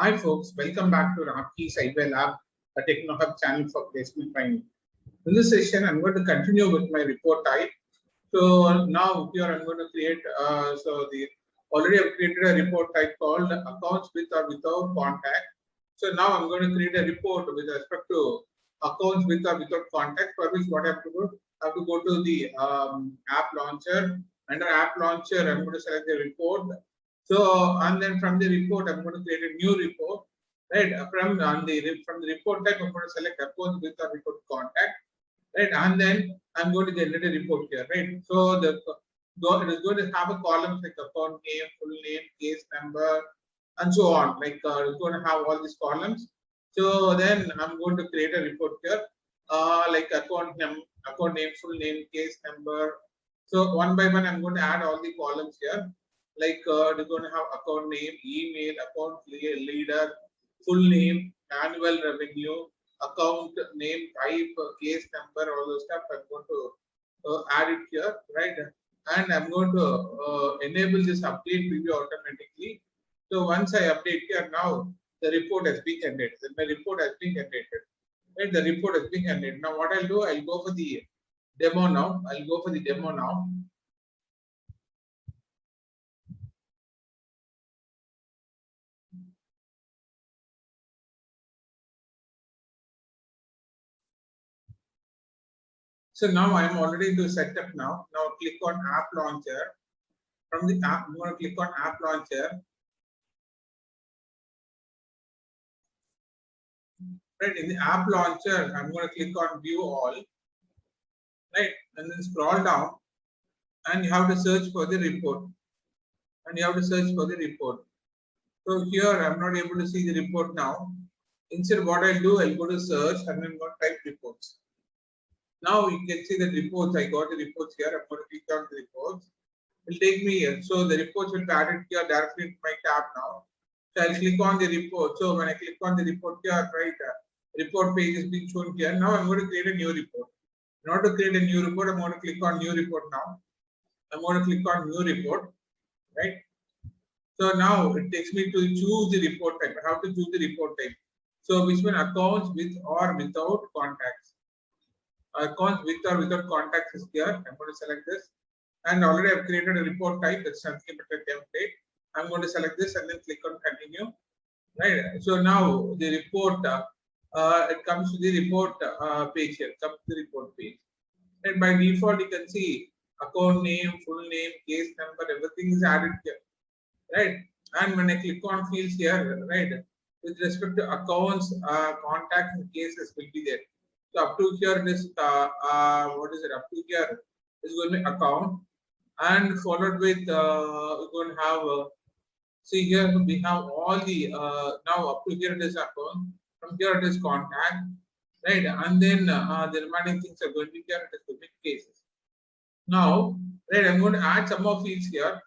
Hi folks, welcome back to Raakesh Lab, a Techno Hub channel for placement training. In this session, I'm going to continue with my report type. So now here I'm going to create, already I've created a report type called accounts with or without contact. So now I'm going to create a report with respect to accounts with or without contact, for which what I have to do, I have to go to the app launcher. Under app launcher, I'm going to select the report. So, and then from the report, I'm going to create a new report, right? From the report type, I'm going to select accounts with or without contact, right? And then I'm going to generate a report here, right? So it is going to have a column like account name, full name, case number, and so on. Like it's going to have all these columns. So then I'm going to create a report here, like account name, full name, case number. So one by one, I'm going to add all the columns here. Like we're going to have account name, email, account leader, full name, annual revenue, account name, type, case number, all those stuff. I'm going to add it here, right? And I'm going to enable this update preview automatically. So once I update here, now the report has been generated. My report has been generated. Right? The report has been generated. Now what I'll do, I'll go for the demo now. So now I'm already to setup now. Now click on app launcher. From the app, I'm going to click on app launcher. Right, in the app launcher, I'm going to click on view all. Right, and then scroll down, and you have to search for the report. So here I'm not able to see the report now. Instead, what I'll do, I'll go to search and then go type reports. Now you can see the reports. I got the reports here. I'm going to click on the reports. It will take me here. So the reports will be added here directly to my tab now. So I'll click on the report. So when I click on the report here, right, report page is being shown here. Now I'm going to create a new report. In order to create a new report, I'm going to click on new report now. I'm going to click on new report, right? So now it takes me to choose the report type. I have to choose the report type. So which one, accounts with or without contacts. Accounts with or without contacts is here. I'm going to select this. And already I've created a report type. That's something but a template. I'm going to select this and then click on continue. Right. So now the report, it comes to the report page here. It comes to the report page. And by default, you can see account name, full name, case number, everything is added here. Right. And when I click on fields here, right, with respect to accounts, contacts, and cases will be there. So up to here, this what is it? Up to here is going to be account, and followed with we're going to have see here we have all the now up to here it is account, from here it is contact, right, and then the remaining things are going to be here. It is going to be cases. Now, right, I'm going to add some more fields here.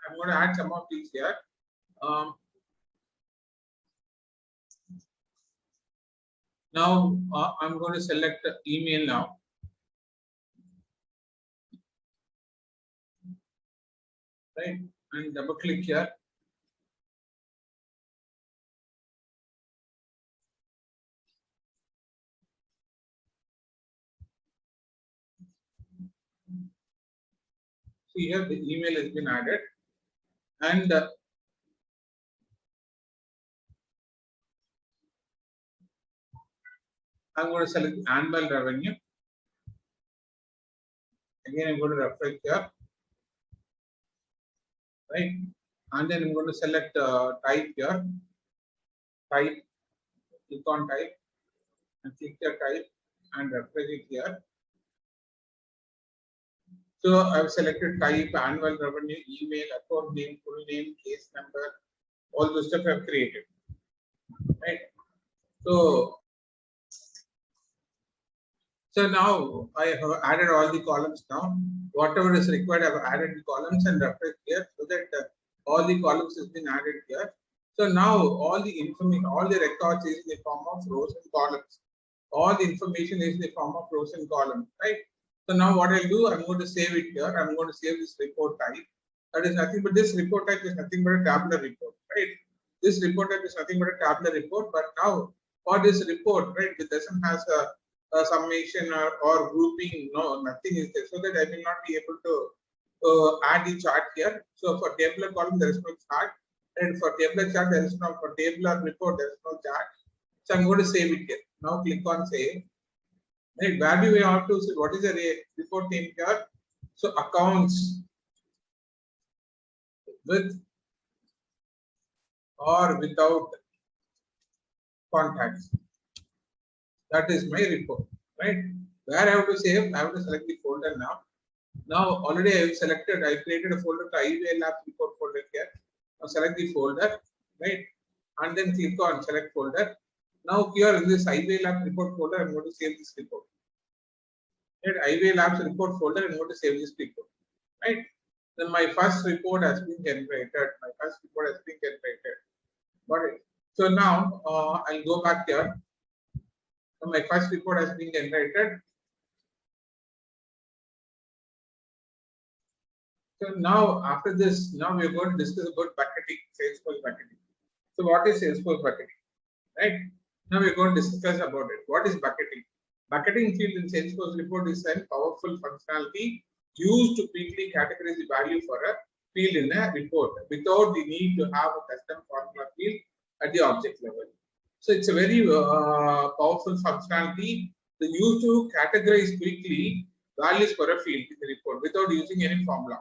Now I'm going to select email now. Right, and double click here. See here the email has been added, and I'm going to select annual revenue. Again, I'm going to refresh here, right? And then I'm going to select type here. Type, click on type, and click the type, and refresh it here. So I've selected type, annual revenue, email, account name, full name, case number, all those stuff I've created, right? So now I have added all the columns now. Whatever is required, I've added the columns and refresh here so that all the columns has been added here. So now all the information, all the records is in the form of rows and columns. All the information is in the form of rows and columns, right? So now what I'll do, I'm going to save it here. I'm going to save this report type. That is nothing but this report type is nothing but a tabular report, right? this report is nothing but a tabular report, but now for this report, right, it doesn't has a summation or grouping, no, nothing is there, so that I will not be able to add the chart here. So for tabular column, there is no chart, and for tabular chart, there is no, for tabular report, there is no chart. So I'm going to save it here. Now click on save. Right, where do we have to see what is the report name here? So accounts with or without contacts. That is my report, right? Where I have to save, I have to select the folder now. Now already I have selected, I created a folder to iWave Labs report folder here. Now select the folder, right? And then click on select folder. Now here in this iWave Labs report folder, I'm going to save this report. Right? iWave Labs report folder, I'm going to save this report, right? Then my first report has been generated. My first report has been generated. Got it. So now I'll go back here. So my first report has been generated. So now after this, now we are going to discuss about bucketing, Salesforce bucketing. So what is Salesforce bucketing? Right? Now we are going to discuss about it. What is bucketing? Bucketing field in Salesforce report is a powerful functionality used to quickly categorize the value for a field in a report without the need to have a custom formula field at the object level. So it's a very powerful functionality used to categorize quickly values for a field in the report without using any formula.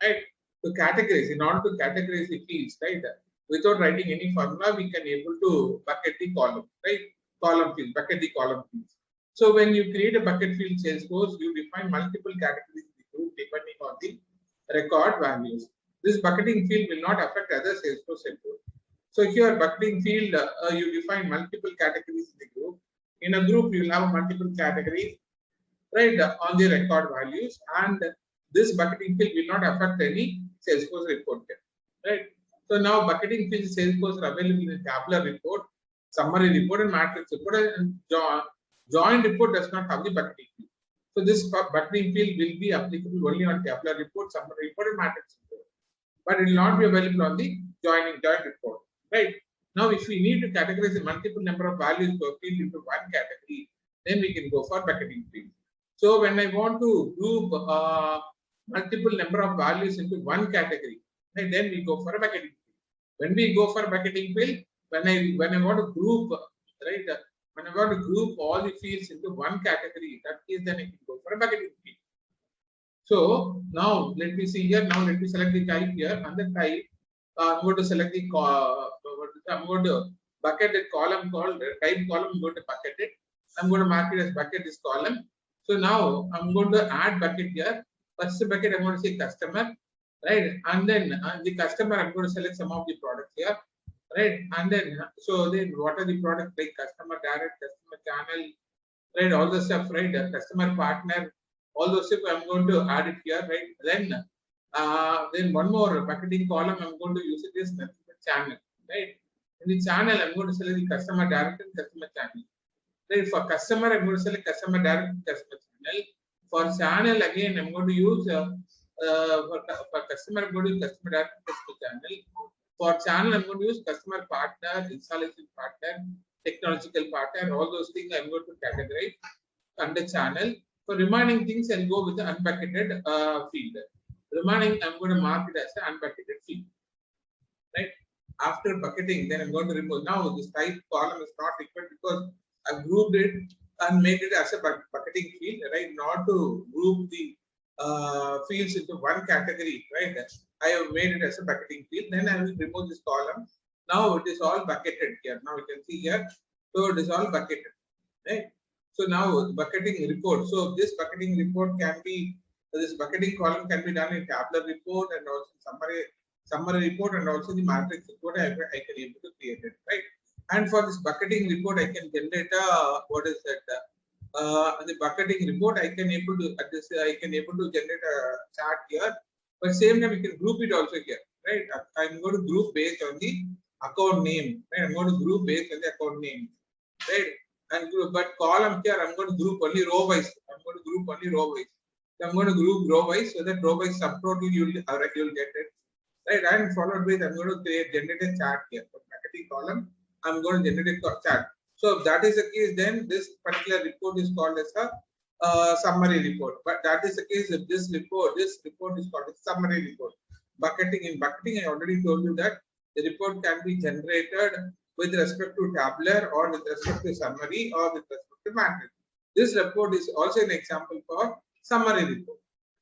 Right? To categorize, in order to categorize the fields, right? Without writing any formula, we can able to bucket the column, right? Column field, bucket the column fields. So when you create a bucket field Salesforce, you define multiple categories in the group depending on the record values. This bucketing field will not affect other Salesforce reports. So here bucketing field, you define multiple categories in the group. In a group, you will have multiple categories, right, on the record values, and this bucketing field will not affect any Salesforce report here, right? So now bucketing fields Salesforce are available in tabular report, summary report, and matrix report, and joint report does not have the bucketing field. So this bucketing field will be applicable only on tabular report, summary report, and matrix report, but it will not be available on the joint report, right? Now, if we need to categorize a multiple number of values per field into one category, then we can go for bucketing field. So when I want to group multiple number of values into one category, right, then we go for a bucketing field. When we go for a bucketing field, when I want to group, right, when I want to group all the fields into one category, that is, then I can go for a bucketing field. So now let me see here. Now let me select the type here. Under type, I'm going to select the I'm going to bucket the column called type column. I'm going to bucket it. I'm going to mark it as bucket this column. So now I'm going to add bucket here. First bucket I'm going to say customer, right? And then the customer I'm going to select some of the products here, right? And then so then what are the products like customer direct, customer channel, right? All the stuff, right? Customer partner, all those stuff I'm going to add it here, right? Then one more bucketing column I'm going to use it as channel, right? In the channel I'm going to select the customer direct and customer channel. Right, for customer, I'm going to select customer direct and customer channel. For channel, again, I'm going to use for customer, I'm going to use customer direct and customer channel. For channel, I'm going to use customer partner, installation partner, technological partner, all those things I'm going to categorize under channel. For remaining things, I'll go with the unbucketed field. Remaining, I'm going to mark it as an unbucketed field. Right? After bucketing, then I'm going to remove. Now, this type column is not required because I've grouped it and made it as a bucketing field, right? Not to group the fields into one category, right? I have made it as a bucketing field. Then I will remove this column. Now it is all bucketed here. Now you can see here. So it is all bucketed, right? So now bucketing report. So this bucketing report can be, this bucketing column can be done in tabular report and also summary report and also the matrix report. I can able to create it, right? And for this bucketing report, I can generate a what is that? The bucketing report, I can able to generate a chart here. But same time, we can group it also here, right? I'm going to group based on the account name, right? I'm going to group based on the account name, right? And but column here, I'm going to group only row wise. I'm going to group only row wise. So I'm going to group row wise so that row wise subtotal you'll get it, right? And followed with I'm going to generate a chart here. bucketing column. I'm going to generate a chart. So if that is the case, then this particular report is called as a summary report. But that is the case if this report is called a summary report. Bucketing, in bucketing, I already told you that the report can be generated with respect to tabular or with respect to summary or with respect to matrix. This report is also an example for summary report,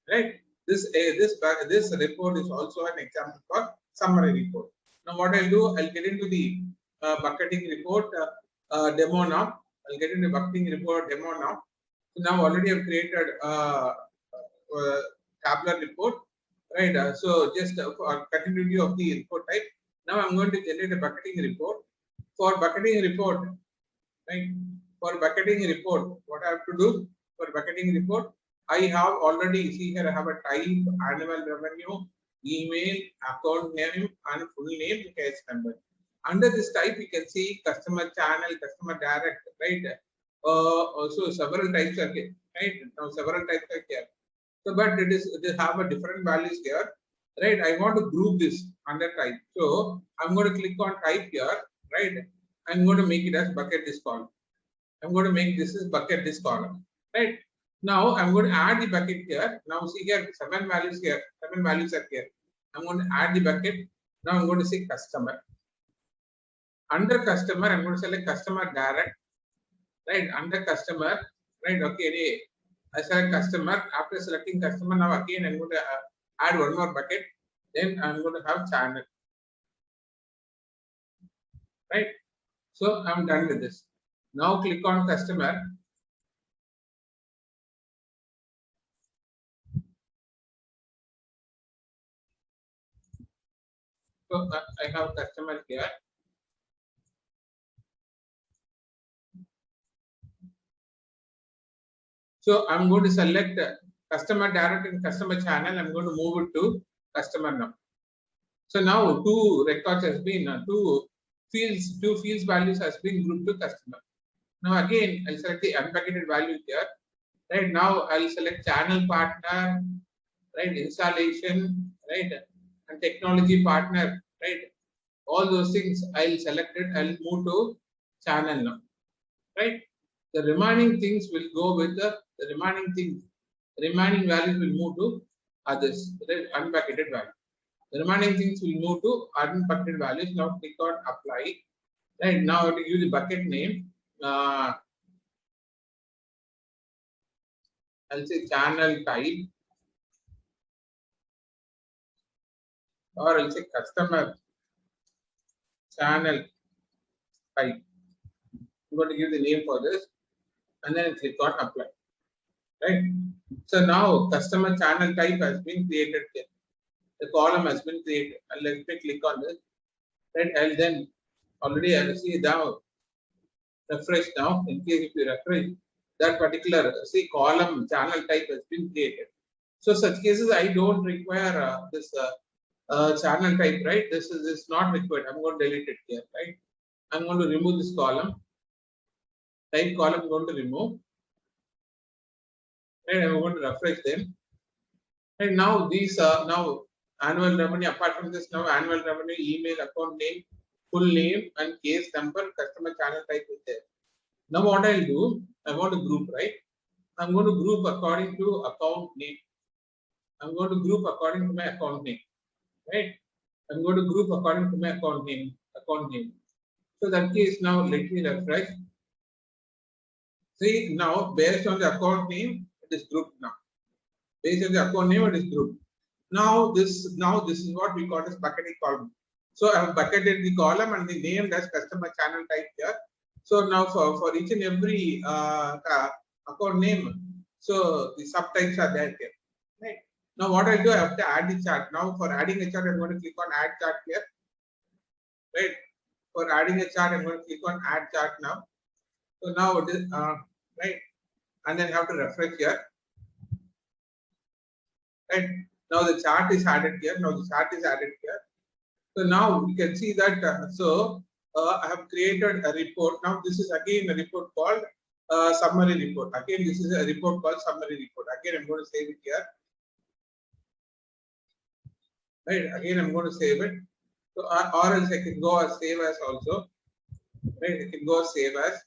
right? This report is also an example for summary report. Now what I'll do, I'll get into the bucketing report demo now. I'll get into bucketing report demo now. So now already I've created tabular report, right? So just for continuity of the report type. Now I'm going to generate a bucketing report. For bucketing report, right? For bucketing report, what I have to do for bucketing report, I have already, see here I have a type, annual revenue, email, account name, and full name, case number. Under this type, you can see customer channel, customer direct, right? Also several types are here, right? Now several types are here. So, but they have a different values here, right? I want to group this under type. So I'm going to click on type here, right? I'm going to make it as bucket this column. I'm going to make this is bucket this column, right? Now I'm going to add the bucket here. Now see here, 7 values here, 7 values are here. I'm going to add the bucket. Now I'm going to say customer. Under customer, I'm going to select customer direct, right? Under customer, right? Okay, I select customer. After selecting customer, now again I'm going to add one more bucket. Then I'm going to have channel, right? So I'm done with this. Now click on customer. So I have customer here. So I'm going to select customer direct and customer channel. I'm going to move it to customer now. So now two records has been two fields values has been grouped to customer. Now again I'll select the unbucketed value here. Right now I'll select channel partner, right? Installation, right? And technology partner, right? All those things I'll select it. I'll move to channel now, right? The remaining things will go with the remaining things. The remaining values will move to others, right? Unbucketed value. The remaining things will move to unbucketed values. Now click on apply. Right now I have to use the bucket name. I'll say channel type, or I'll say customer channel type. I'm going to give the name for this, and then click on apply. Right. So now customer channel type has been created here. The column has been created. And let me click on this. Right. And then already I see now refresh now. In case if you refresh that particular see column channel type has been created. So such cases I don't require this channel type, right? This is not required. I'm going to delete it here, right? I'm going to remove this column. Type column I'm going to remove. And I'm going to refresh them. And now these now annual revenue. Apart from this, now annual revenue, email, account name, full name, and case number, customer channel type is there. Now what I'll do, I want to group, right? I'm going to group according to account name. I'm going to group according to my account name, right? I'm going to group according to my account name. So that case now let me refresh. See now based on the account name, it is grouped now. Based on the account name, it is grouped. Now this is what we call as bucketing column. So I have bucketed the column and the name as customer channel type here. So now for each and every account name, so the subtypes are there here. Right. Now what I do, I have to add the chart. Now for adding a chart, I'm going to click on add chart here. Right. For adding a chart, I'm going to click on add chart now. So now it is right, and then have to refresh here. Right. Now the chart is added here. So now you can see that. I have created a report. Now this is again a report called summary report. Again, this is a report called summary report. Again, I'm going to save it here. Right. Again, I'm going to save it. So, or else I can go as save as also. Right? I can go as save as.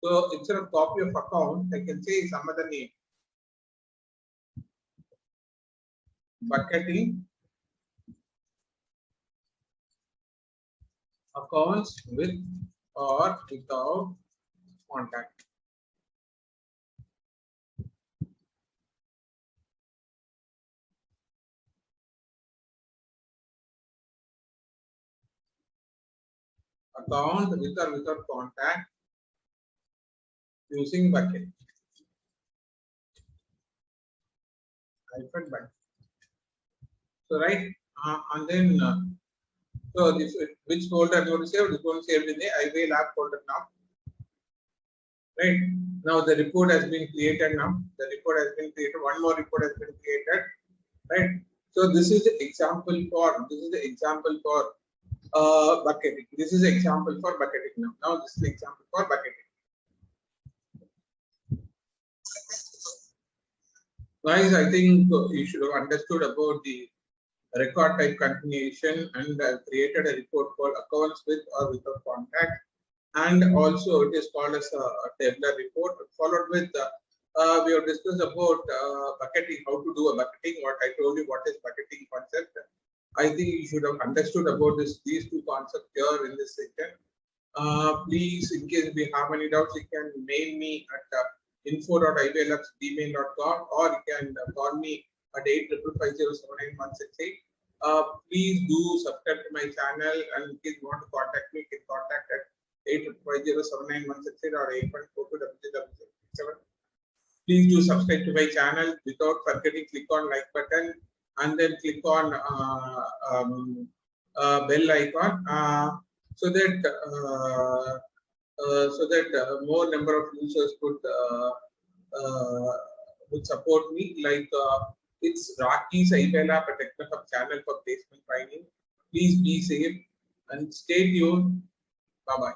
So instead of copy of account, I can say some other name. Bucketing accounts with or without contact. Account with or without contact using bucket. Hyphen bucket. So right, and then so this which folder I'm going to save? This one saved in the iWave lab folder now. Right now the report has been created. Now the report has been created. One more report has been created. Right. So this is the example for bucketing. This is an example for bucketing now. Now this is the example for bucketing. Guys, I think you should have understood about the record type continuation and created a report called accounts with or without contact. And also it is called as a tabular report. Followed with we have discussed about bucketing, how to do a bucketing. What I told you, what is bucketing concept. I think you should have understood about these two concepts here in this section. Please, in case we have any doubts, you can mail me at info.iwave@gmail.com or you can call me at 855079168. Please do subscribe to my channel, and in case you want to contact me, you can contact at 855079168 or 8142277. Please do subscribe to my channel. Without forgetting, click on like button and then click on bell icon so that more number of users would support me. Like it's Raakesh Kumar at Techno Hub channel for placement training. Please be safe and stay tuned. Bye bye.